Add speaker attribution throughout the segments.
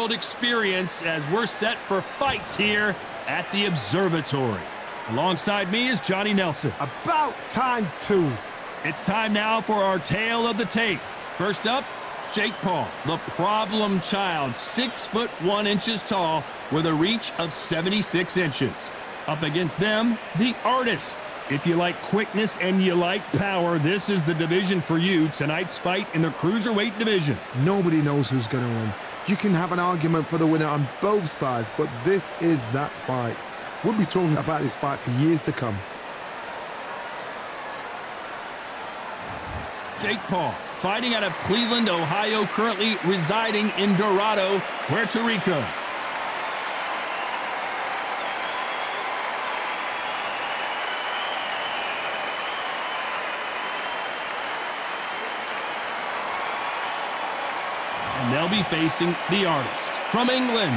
Speaker 1: real-world experience as we're set for fights here at the Observatory. Alongside me is Johnny Nelson.
Speaker 2: About time, too.
Speaker 1: It's time now for our tale of the tape. First up, Jake Paul, the problem child, 6'1" tall with a reach of 76 inches. Up against them, the artist. If you like quickness and you like power, this is the division for you. Tonight's fight in the cruiserweight division.
Speaker 2: Nobody knows who's going to win. You can have an argument for the winner on both sides, but this is that fight. We'll be talking about this fight for years to come.
Speaker 1: Jake Paul, fighting out of Cleveland, Ohio, currently residing in Dorado, Puerto Rico. And they'll be facing the artist from England.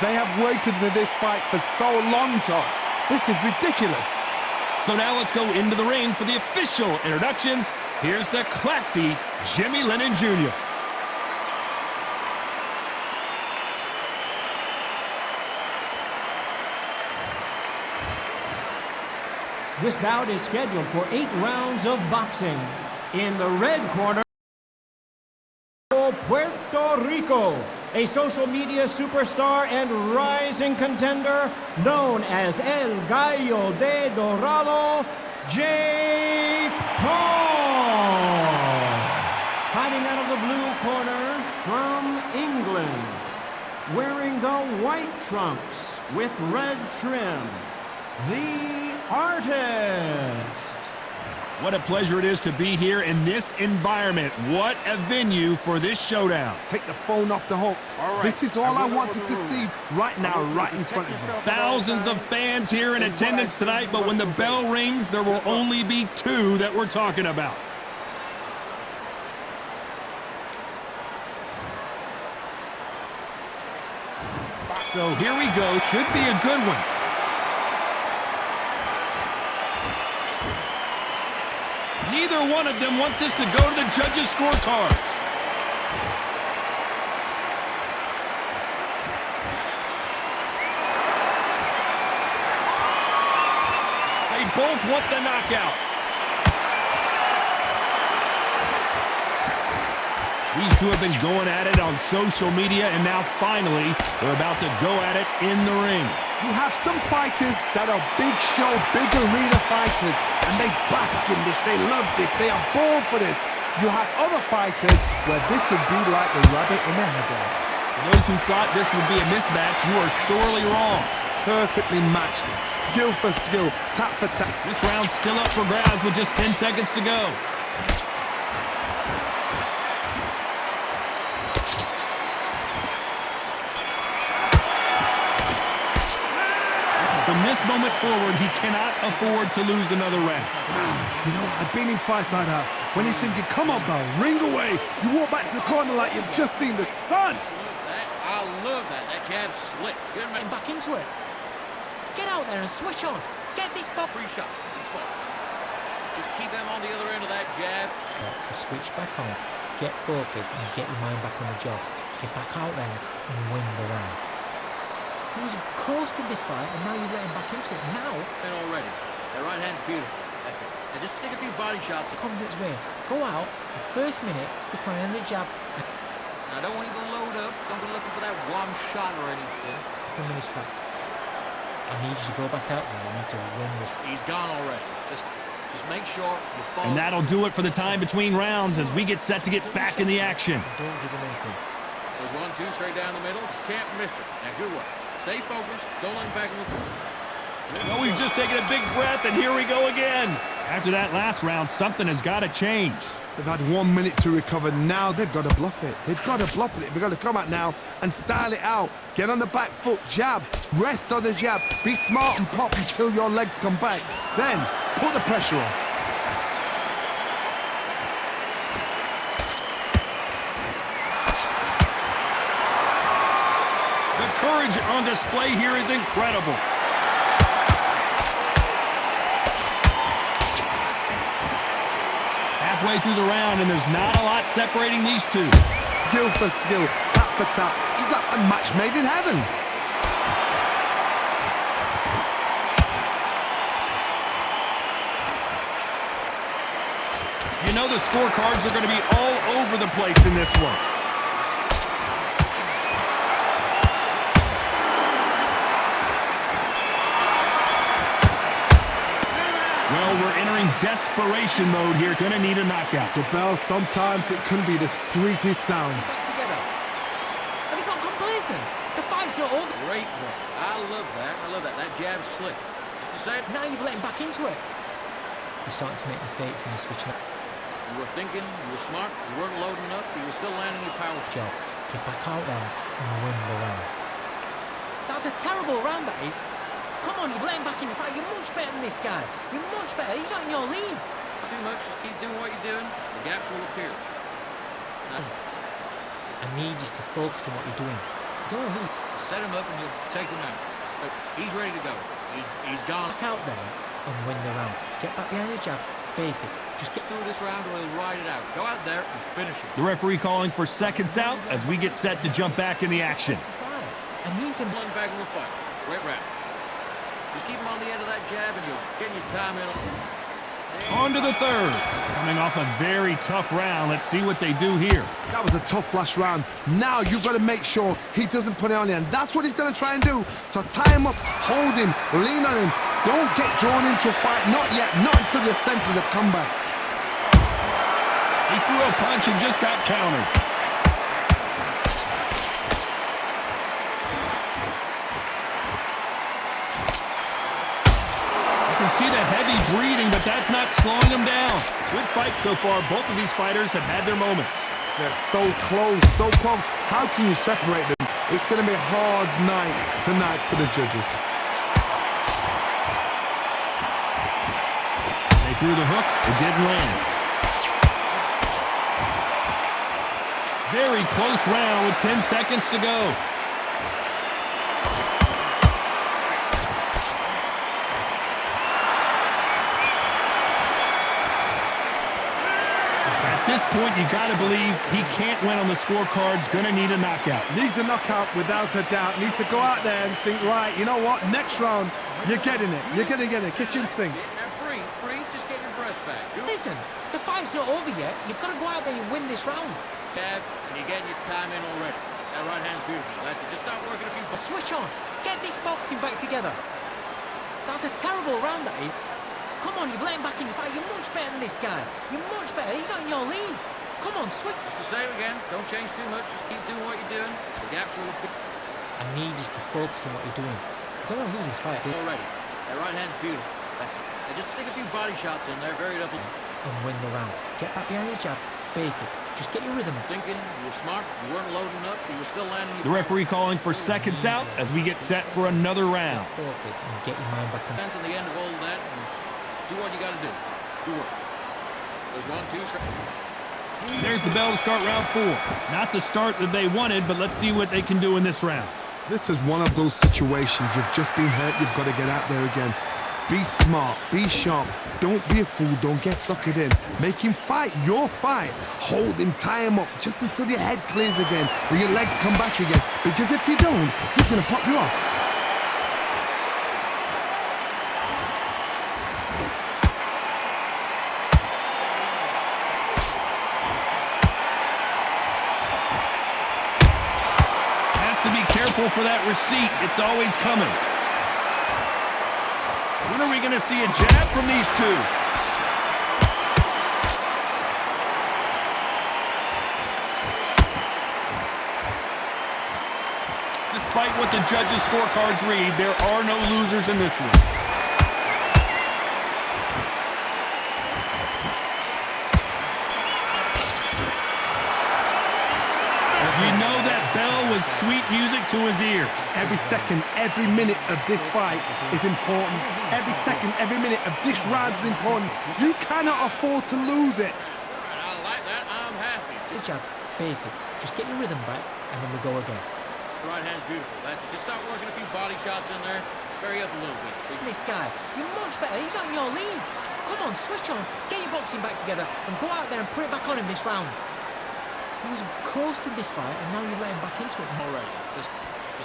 Speaker 2: They have waited for this fight for so long, Tom. This is ridiculous.
Speaker 1: So now let's go into the ring for the official introductions. Here's the classy Jimmy Lennon Jr.
Speaker 3: This bout is scheduled for 8 rounds of boxing. In the red corner, Puerto Rico, a social media superstar and rising contender known as El Gallo de Dorado, Jake Paul. Fighting out of the blue corner from England, wearing the white trunks with red trim, the artist.
Speaker 1: What a pleasure it is to be here in this environment. What a venue for this showdown.
Speaker 2: Take the phone off the hook. This is all I wanted to see right now, right in front of me.
Speaker 1: Thousands of fans here in attendance tonight, but when the bell rings, there will only be 2 that we're talking about. So here we go. Should be a good one. Neither one of them want this to go to the judges' scorecards. They both want the knockout. These two have been going at it on social media, and now finally they're about to go at it in the ring.
Speaker 2: You have some fighters that are big show, big arena fighters, and they bask in this, they love this, they are born for this. You have other fighters where this would be like the rabbit in the headlights.
Speaker 1: For those who thought this would be a mismatch, you are sorely wrong.
Speaker 2: Perfectly matched, skill for skill, tap for tap.
Speaker 1: This round's still up for grabs with just 10 seconds to go. From this moment forward, he cannot afford to lose another round.
Speaker 2: Wow, you know, I've been in fights like that. When you're thinking, come on, pal, ring away. You walk back to the corner like you've just seen the sun.
Speaker 4: I love that. That jab's slick.
Speaker 5: Get back into it. Get out there and switch on. Get this buff.
Speaker 4: Free shots. Just keep them on the other end of that jab.
Speaker 5: To switch back on, get focused and get your mind back on the job. Get back out there and win the round. He's coasted this fight, and now you let him back into it. Now,
Speaker 4: And already. That right hand's beautiful. That's it. And just stick a few body shots.
Speaker 5: confidence way. Go out, the first minute, stick my hand on the jab.
Speaker 4: Now, I don't want you to load up. Don't be looking for that one shot or anything.
Speaker 5: Put him in his tracks. I need you to go back out there and have to win this.
Speaker 4: He's gone already. Just make sure you follow.
Speaker 1: And that'll do it for the time between rounds as we get set to get back in the action.
Speaker 5: Don't give him anything.
Speaker 4: There's 1-2 straight down the middle. You can't miss it. Now, good work. Stay focused. Don't let him back in the corner.
Speaker 1: Well, we've just taken a big breath, and here we go again. After that last round, something has got to change.
Speaker 2: They've had 1 minute to recover. Now they've got to bluff it. They've got to bluff it. They've got to come out now and style it out. Get on the back foot, jab, rest on the jab. Be smart and pop until your legs come back. Then put the pressure on.
Speaker 1: The courage on display here is incredible. Halfway through the round, and there's not a lot separating these two.
Speaker 2: Skill for skill, tap for tat. She's like a match made in heaven.
Speaker 1: You know the scorecards are going to be all over the place in this one. Well, we're entering desperation mode here. Going to need a knockout.
Speaker 2: The bell, sometimes it can be the sweetest sound.
Speaker 5: Back together. Have you got complacent? The fight's not over.
Speaker 4: Great work. I love that. I love that. That jab's slick. It's the same.
Speaker 5: Now you've let him back into it. You're starting to make mistakes and you're switching up.
Speaker 4: You were thinking, you were smart, you weren't loading up, but you were still landing your power
Speaker 5: Job. Get back out there and win the round. That was a terrible round, that is. Come on, you've let him back in the fight. You're much better than this guy. You're much better. He's not in your league.
Speaker 4: Too much, just keep doing what you're doing. The gaps will appear. Now,
Speaker 5: I need you to focus on what you're doing. Don't lose.
Speaker 4: set him up and you'll take him out. Look, he's ready to go. He's gone.
Speaker 5: Back out there and win the round. Get back behind your jab. Basic. Just get
Speaker 4: Through this round or he'll ride it out. Go out there and finish it.
Speaker 1: The referee calling for seconds out as we get set to jump back in the action.
Speaker 5: And he can
Speaker 4: Blend back in the fight. Great round. Just keep him on the end of that jab and you'll get your time in.
Speaker 1: On to the third. Coming off a very tough round. Let's see what they do here.
Speaker 2: That was a tough last round. Now you've got to make sure he doesn't put it on you, and that's what he's going to try and do. So tie him up, hold him, lean on him. Don't get drawn into a fight. Not yet. Not until your senses have come back.
Speaker 1: He threw a punch and just got countered. You can see the heavy breathing, but that's not slowing him down. Good fight so far. Both of these fighters have had their moments.
Speaker 2: They're so close, so close. How can you separate them? It's going to be a hard night tonight for the judges.
Speaker 1: They threw the hook. It didn't land. Very close round with 10 seconds to go. At this point, you got to believe he can't win on the scorecards. Going to need a knockout.
Speaker 2: Needs a knockout without a doubt. Needs to go out there and think, right, you know what? Next round, you're getting it. You're going to get it. Kitchen sink.
Speaker 4: Now breathe, just get your breath back.
Speaker 5: Listen, the fight's not over yet. You've got to go out there and win this round.
Speaker 4: Jab, and you're getting your time in already. That right hand's beautiful. That's it. Just start working a few.
Speaker 5: Switch on. Get this boxing back together. That's a terrible round, that is. Come on, you've let him back in the fight. You're much better than this guy. You're much better. He's not in your league. Come on, switch.
Speaker 4: It's the same again. Don't change too much. Just keep doing what you're doing. The gaps will appear
Speaker 5: I need you to focus on what you're doing. Don't want to lose this fight.
Speaker 4: already. That right hand's beautiful. That's it. Now just stick a few body shots in there. Very double.
Speaker 5: And win the round. Get back behind your jab. Basic. Just get your rhythm.
Speaker 4: Thinking, you were smart. You weren't loading up. You were still landing.
Speaker 1: The referee calling for seconds out as we get set for another round.
Speaker 5: Focus and get your mind back on.
Speaker 4: Depends on the end of all that. And do what you got to do. Do work. There's 1, 2, 3.
Speaker 1: There's the bell to start round 4. Not the start that they wanted, but let's see what they can do in this round.
Speaker 2: This is one of those situations. You've just been hurt. You've got to get out there again. Be smart. Be sharp. Don't be a fool. Don't get suckered in. Make him fight your fight. Hold him. Tie him up just until your head clears again or your legs come back again. Because if you don't, he's going to pop you off.
Speaker 1: Careful for that receipt. It's always coming. When are we going to see a jab from these two? Despite what the judges' scorecards read, there are no losers in this one. You know that bell was sweet music to his ears.
Speaker 2: Every second, every minute of this fight is important. Every second, every minute of this round is important. You cannot afford to lose it.
Speaker 4: I like that. I'm happy.
Speaker 5: Good job. Basic. Just get your rhythm back and then we go again.
Speaker 4: The right hand's beautiful. That's it. Just start working a few body shots in there. Vary up a little bit.
Speaker 5: This guy, you're much better. He's not in your league. Come on, switch on. Get your boxing back together and go out there and put it back on him this round. He was coasting this fight, and now you're letting back into it.
Speaker 4: Already. Just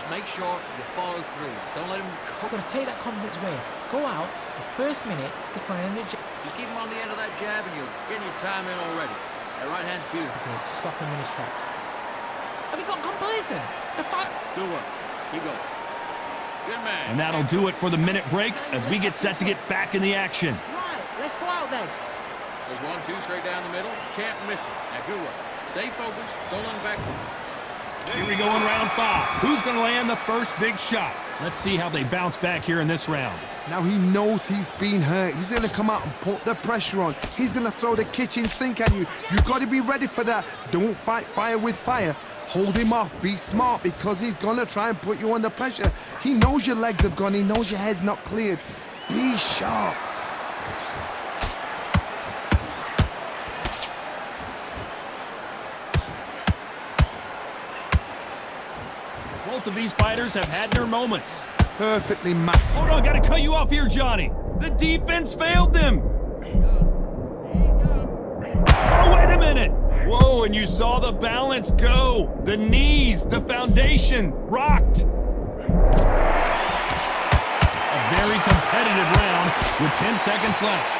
Speaker 4: make sure you follow through. Don't let him
Speaker 5: You've got to take that confidence away. Go out, the first minute, stick on the jab.
Speaker 4: Just keep him on the end of that jab, and you're getting your time in already. That right hand's beautiful.
Speaker 5: Stop him in his tracks. Have you got complacent? The fight.
Speaker 4: Good work. Keep going. Good man.
Speaker 1: And that'll do it for the minute break as we get set to get back in the action.
Speaker 5: Right, let's go out then.
Speaker 4: There's 1-2 straight down the middle. Can't miss it. Now, good work. Stay focused. Don't let him back.
Speaker 1: Here we go in round 5. Who's going to land the first big shot? Let's see how they bounce back here in this round.
Speaker 2: Now he knows he's been hurt. He's going to come out and put the pressure on. He's going to throw the kitchen sink at you. You've got to be ready for that. Don't fight fire with fire. Hold him off. Be smart because he's going to try and put you under pressure. He knows your legs have gone. He knows your head's not cleared. Be sharp.
Speaker 1: Both of these fighters have had their moments.
Speaker 2: Perfectly matched.
Speaker 1: Hold on, gotta cut you off here, Johnny. The defense failed them. Oh, wait a minute. Whoa, and you saw the balance go. The knees, the foundation, rocked. A very competitive round with 10 seconds left.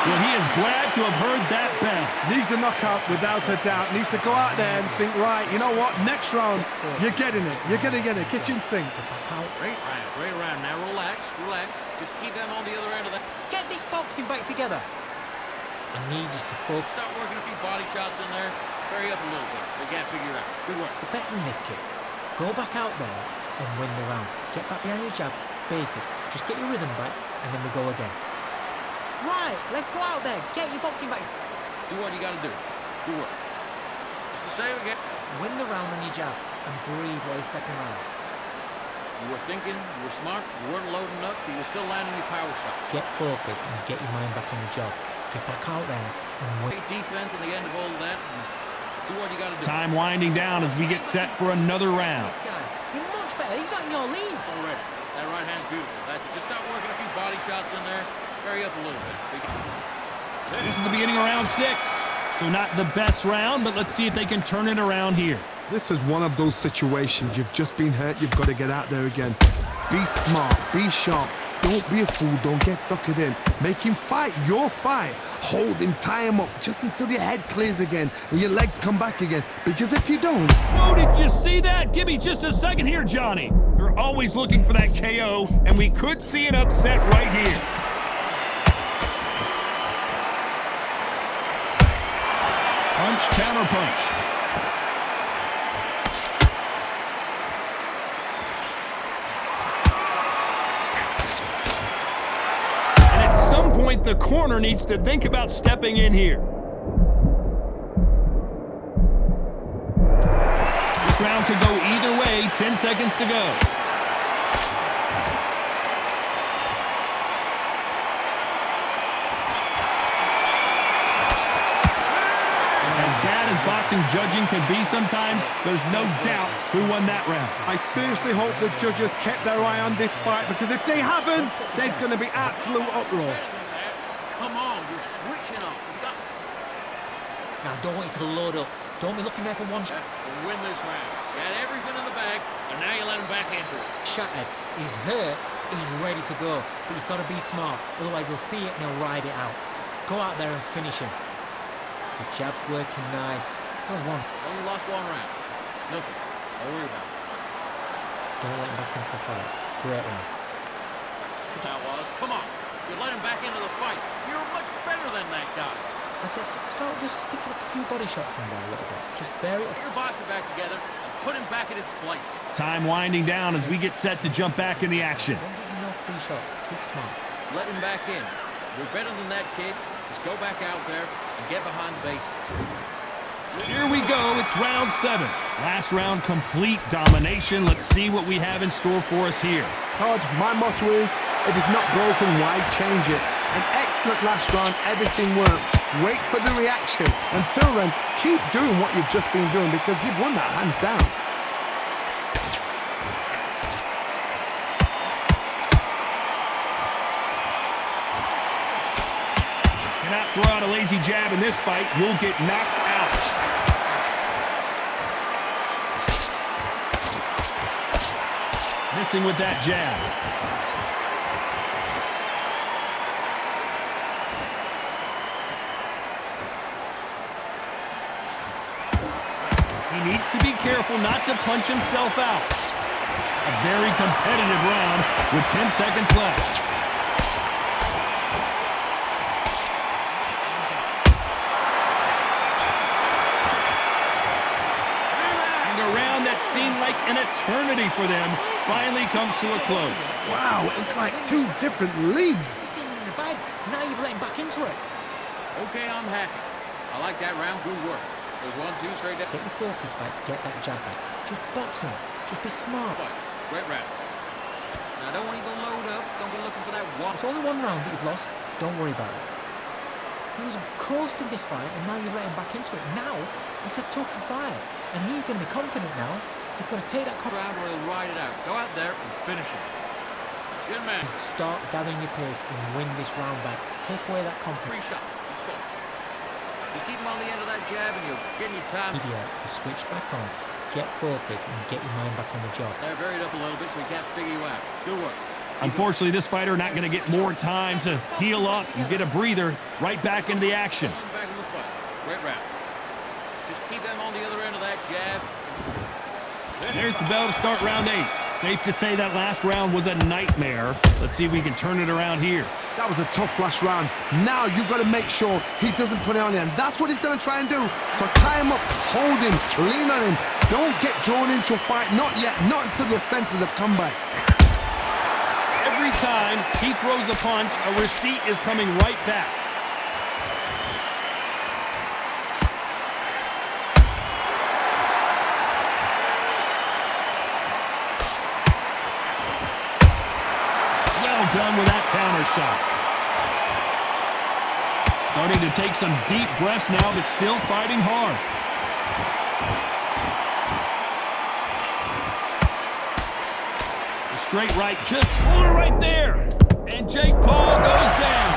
Speaker 1: Well, he is glad to have heard that bell.
Speaker 2: Needs a knockout without a doubt. Needs to go out there and think, right, you know what? Next round, you're getting it. You're going to get it. Kitchen sink.
Speaker 4: Great round. Great round. Now relax. Relax. Just keep them on the other end of that.
Speaker 5: Get this boxing back together. I need you to focus.
Speaker 4: Start working a few body shots in there. Hurry up a little bit. They can't figure it out. Good work.
Speaker 5: You're better than this, kid. Go back out there and win the round. Get back behind your jab. Basics. Just get your rhythm back, and then we go again. Right, let's go out there. Get your boxing back.
Speaker 4: Do what you got to do. Good work. It's the same again.
Speaker 5: Win the round on your jab and breathe while you're stepping around.
Speaker 4: You were thinking, you were smart, you weren't loading up, but you were still landing your power shots.
Speaker 5: Get focused and get your mind back on the job. Get back out there and win.
Speaker 4: Great defense at the end of all of that. And do what you got to do.
Speaker 1: Time winding down as we get set for another round.
Speaker 5: This guy, you're much better. He's right in your league.
Speaker 4: Already. That right hand's beautiful. That's it. Just start working a few body shots in there. Hurry up a little bit.
Speaker 1: This is the beginning of round 6. So not the best round, but let's see if they can turn it around here.
Speaker 2: This is one of those situations. You've just been hurt. You've got to get out there again. Be smart. Be sharp. Don't be a fool. Don't get suckered in. Make him fight your fight. Hold him. Tie him up just until your head clears again and your legs come back again. Because if you don't...
Speaker 1: Whoa, did you see that? Give me just a second here, Johnny. You're always looking for that KO, and we could see an upset right here. Punch, counter punch. And at some point, the corner needs to think about stepping in here. This round could go either way. 10 seconds to go. Boxing judging could be sometimes, there's no doubt who won that round.
Speaker 2: I seriously hope the judges kept their eye on this fight, because if they haven't, there's going to be absolute uproar.
Speaker 4: Come on, you're switching up. You got...
Speaker 5: Now, I don't want you to load up. Don't be looking there for one shot.
Speaker 4: Win this round. You had everything in the bag, and now you let him back into it.
Speaker 5: Shattered. He's hurt. He's ready to go. But you've got to be smart. Otherwise, he'll see it and he'll ride it out. Go out there and finish him. The jab's working nice. There's one.
Speaker 4: Only lost one round. Nothing. Don't worry about it.
Speaker 5: Don't let him back into the fight. Great round.
Speaker 4: That's how it was. Come on. You let him back into the fight. You're much better than that guy.
Speaker 5: I said, start just sticking a few body shots in there a little bit. Just vary it.
Speaker 4: Get your boxing back together and put him back in his place.
Speaker 1: Time winding down as we get set to jump back in the action.
Speaker 5: Don't give him no free shots. Keep smart.
Speaker 4: Let him back in. You're better than that, kid. Just go back out there and get behind the basics.
Speaker 1: Here we go. It's round 7. Last round, complete domination. Let's see what we have in store for us here.
Speaker 2: Todd, my motto is, if it's not broken, why change it? An excellent last round. Everything works. Wait for the reaction. Until then, keep doing what you've just been doing, because you've won that hands down.
Speaker 1: Cannot throw out a lazy jab in this fight. You'll get knocked out. Missing with that jab. He needs to be careful not to punch himself out. A very competitive round with 10 seconds left. And a round that seemed like an eternity for them finally comes to a close.
Speaker 2: Wow, it's like two different leagues.
Speaker 5: In the bag. Now you've let him back into it.
Speaker 4: Okay, I'm happy. I like that round. Good work. There's 1, 2, straight down.
Speaker 5: Get your focus back, get that jab back. Just box him. Just be smart.
Speaker 4: Fight. Great round. Now, I don't want you to load up. Don't go looking for that one.
Speaker 5: It's only one round that you've lost. Don't worry about it. He was coasting this fight, and now you've let him back into it. Now, it's a tougher fight, and he's going to be confident now. You've got to take that
Speaker 4: Round where he'll ride it out. Go out there and finish it. Good man.
Speaker 5: Start gathering your pace and win this round back. Take away that confidence.
Speaker 4: 3 shots. Stop. Just keep him on the end of that jab and you're getting your time.
Speaker 5: Idiot to switch back on. Get focused and get your mind back on the job.
Speaker 4: They're varied up a little bit so he can't figure you out. Good work.
Speaker 1: Unfortunately, this fighter not going to get more time to heal up and get a breather. Right back into the action.
Speaker 4: Back in the fight. Great round. Just keep them on the other end of that jab.
Speaker 1: There's the bell to start round 8. Safe to say that last round was a nightmare. Let's see if we can turn it around here.
Speaker 2: That was a tough last round. Now you've got to make sure he doesn't put it on him. That's what he's going to try and do. So tie him up, hold him, lean on him. Don't get drawn into a fight. Not yet. Not until your senses have come back.
Speaker 1: Every time he throws a punch, a receipt is coming right back. Well done with that counter shot. Starting to take some deep breaths now, but still fighting hard. The straight right, just pull it right there. And Jake Paul goes down.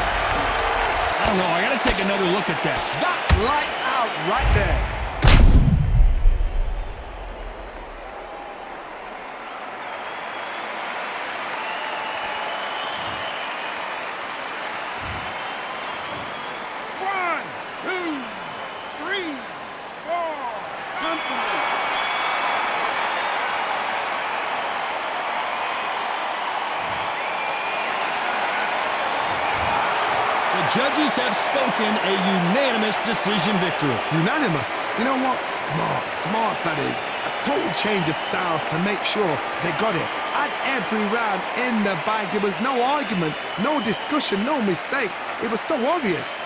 Speaker 1: I don't know, I gotta take another look at that.
Speaker 2: That's lights out right there.
Speaker 1: Judges have spoken a unanimous decision victory.
Speaker 2: Unanimous. You know what? Smart that is. A total change of styles to make sure they got it. At every round in the bag, there was no argument, no discussion, no mistake. It was so obvious.